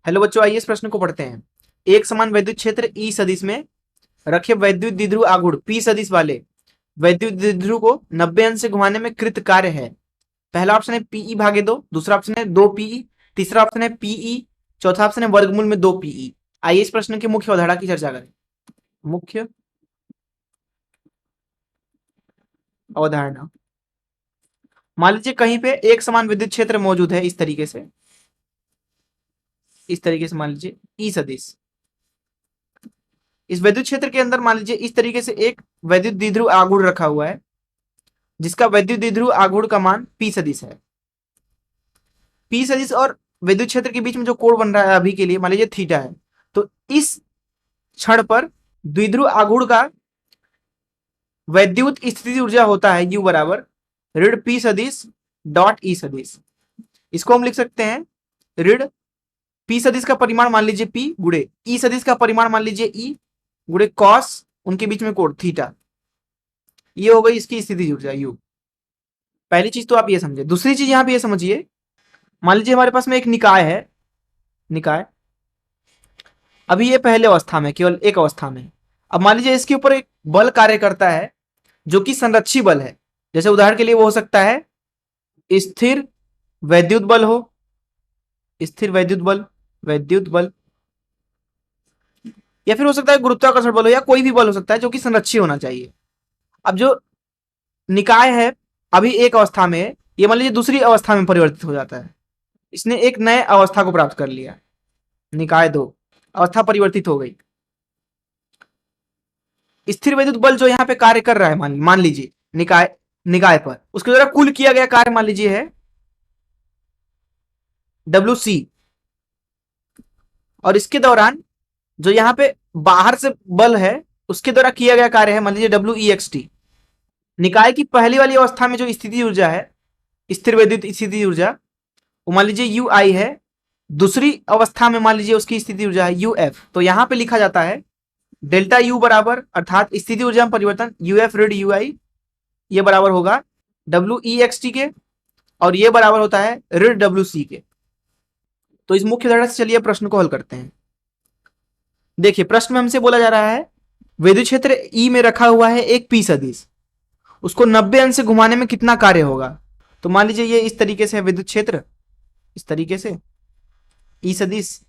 Hello बच्चों, आइए इस प्रश्न को पढ़ते हैं। एक समान वैद्युत क्षेत्र ई सदिश में रखे वैद्युत द्विध्रुव आघूर्ण पी सदिश वाले वैद्युत द्विध्रुव को 90 अंश से घुमाने में कृत कार्य है। पहला ऑप्शन है पीई भागे 2, दूसरा ऑप्शन है 2 पीई, तीसरा ऑप्शन है पीई, चौथा ऑप्शन है वर्गमूल में 2 पीई। आइए इस प्रश्न की मुख्य अवधारणा की चर्चा करें। मुख्य अवधारणा, मान लीजिए कहीं पे एक समान विद्युत क्षेत्र मौजूद है। इस तरीके से मान लीजिए ई सदिश। इस वैद्युत क्षेत्र के अंदर मान लीजिए इस तरीके से एक वैद्युत द्विध्रुव आघूर्ण रखा हुआ है, जिसका वैद्युत द्विध्रुव आघूर्ण का मान पी सदिश है। पी सदिश और विद्युत क्षेत्र के बीच में जो कोण बन रहा है अभी के लिए मान लीजिए थीटा है। तो इस क्षण पर द्विध्रुव आघूर्ण का वैद्युत स्थिति ऊर्जा होता है U बराबर ऋण पी सदिश डॉट ई सदिश। इसको हम लिख सकते हैं ऋण पी सदिश का परिमाण मान लीजिए P गुणे ई सदिश का परिमाण मान लीजिए E गुणे कॉस उनके बीच में कोण थीटा। ये हो गई इसकी स्थिति ऊर्जा U। पहली चीज तो आप ये समझे। दूसरी चीज यहां पे ये समझिए, मान लीजिए हमारे पास में एक निकाय है। निकाय अभी ये पहले अवस्था में, केवल एक अवस्था में। अब मान लीजिए इसके ऊपर एक बल कार्य करता है जो कि संरक्षी बल है। जैसे उदाहरण के लिए वो हो सकता है स्थिर वैद्युत बल हो, स्थिर वैद्युत बल, या फिर हो सकता है गुरुत्वाकर्षण बल हो, या कोई भी बल हो सकता है जो कि संरक्षी होना चाहिए। अब जो निकाय है अभी एक अवस्था में, ये मान लीजिए दूसरी अवस्था में परिवर्तित हो जाता है। इसने एक नए अवस्था को प्राप्त कर लिया। निकाय 2 अवस्था परिवर्तित हो गई। स्थिर वैद्युत बल जो यहाँ पे कार्य कर रहा है मान लीजिए निकाय पर, उसके द्वारा कुल किया गया कार्य मान लीजिए है WC, और इसके दौरान जो यहाँ पे बाहर से बल है उसके द्वारा किया गया कार्य है मान लीजिए WEXT। निकाय की पहली वाली अवस्था में जो स्थिति ऊर्जा है, स्थिर वैद्युत स्थिति ऊर्जा, वो मान लीजिए UI है। दूसरी अवस्था में मान लीजिए उसकी स्थिति ऊर्जा है UF। तो यहां पे लिखा जाता है डेल्टा U बराबर, अर्थात स्थिति ऊर्जा में परिवर्तन UF ऋण UI, ये बराबर होगा WEXT के, और ये बराबर होता है ऋण WC के। तो इस मुख्य धारणा से चलिए प्रश्न को हल करते हैं। देखिए प्रश्न में हमसे बोला जा रहा है विद्युत क्षेत्र E में रखा हुआ है एक P सदिश, उसको 90 अंश से घुमाने में कितना कार्य होगा। तो मान लीजिए ये इस तरीके से है विद्युत क्षेत्र, इस तरीके से ई सदिश,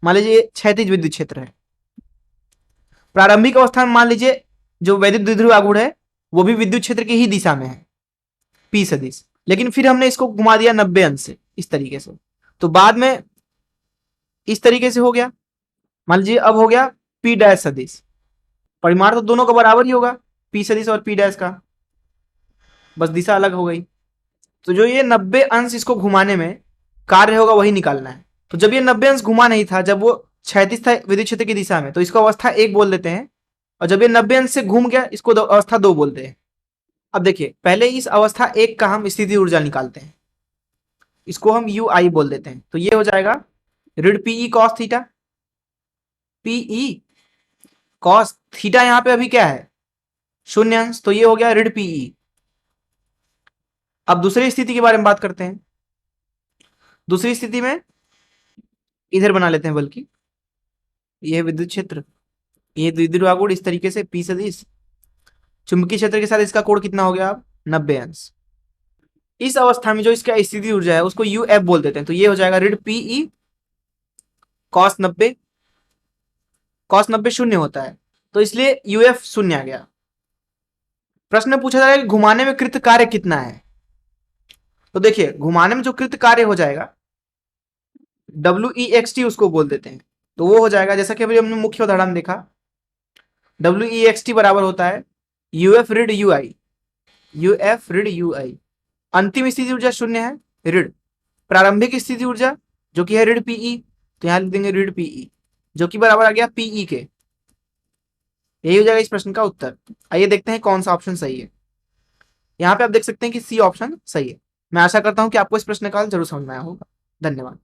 मान लीजिए ये क्षैतिज विद्युत क्षेत्र है। प्रारंभिक अवस्था में मान लीजिए जो वैद्युत द्विध्रुव आघूर्ण है वो भी विद्युत क्षेत्र की ही दिशा में है, पी सदिश, लेकिन फिर हमने इसको घुमा दिया 90 अंश से इस तरीके से। तो बाद में इस तरीके से हो गया, मान लीजिए अब हो गया पी डैश सदिश। परिमाण तो दोनों का बराबर ही होगा, पी सदिश और पी डैश का, बस दिशा अलग हो गई। तो जो ये 90 अंश इसको घुमाने में कार्य होगा वही निकालना है। तो जब ये 90 अंश घुमा नहीं था, जब वो क्षैतिज था विद्युत क्षेत्र की दिशा में, तो इसको अवस्था 1 बोल देते हैं। और जब ये 90 अंश से घूम गया इसको अवस्था 2 बोलते हैं। अब देखिए पहले इस अवस्था 1 का हम स्थिति ऊर्जा निकालते हैं, इसको हम UI बोल देते हैं। तो ये हो जाएगा ऋण PE cos theta, PE cos theta, यहां पे अभी क्या है 0 अंश, तो ये हो गया ऋण PE। अब दूसरी स्थिति के बारे में बात करते हैं। दूसरी स्थिति में इधर बना लेते हैं, बल्कि यह विद्युत क्षेत्र, ये द्विध्रुव आघूर्ण इस तरीके से P सदिश, चुंबकीय क्षेत्र के साथ इसका कोण कितना हो गया अब 90 अंश। इस अवस्था में जो इसका स्थिति ऊर्जा है उसको UF बोल देते हैं। तो ये हो जाएगा ऋण PE कॉस 90, कॉस 90 शून्य होता है, तो इसलिए UF शून्य आ गया। प्रश्न में पूछा जा रहा है कि घुमाने में कृत कार्य कितना है। तो देखिए घुमाने में जो कृत कार्य हो जाएगा WEXT उसको बोल देते हैं। तो वो हो जाएगा, जैसा कि अभी हमने मुख्य उदाहरण में देखा, WEXT बराबर होता है UF ऋण UI, UF ऋण UI। अंतिम स्थिति ऊर्जा शून्य है, ऋण प्रारंभिक स्थिति ऊर्जा जो कि है ऋण PE, तो यहां लिख देंगे ऋण PE, जो कि बराबर आ गया PE के। यही हो जाएगा इस प्रश्न का उत्तर। आइए देखते हैं कौन सा ऑप्शन सही है। यहाँ पे आप देख सकते हैं कि C ऑप्शन सही है। मैं आशा करता हूं कि आपको इस प्रश्न का हल जरूर समझ में आया होगा। धन्यवाद।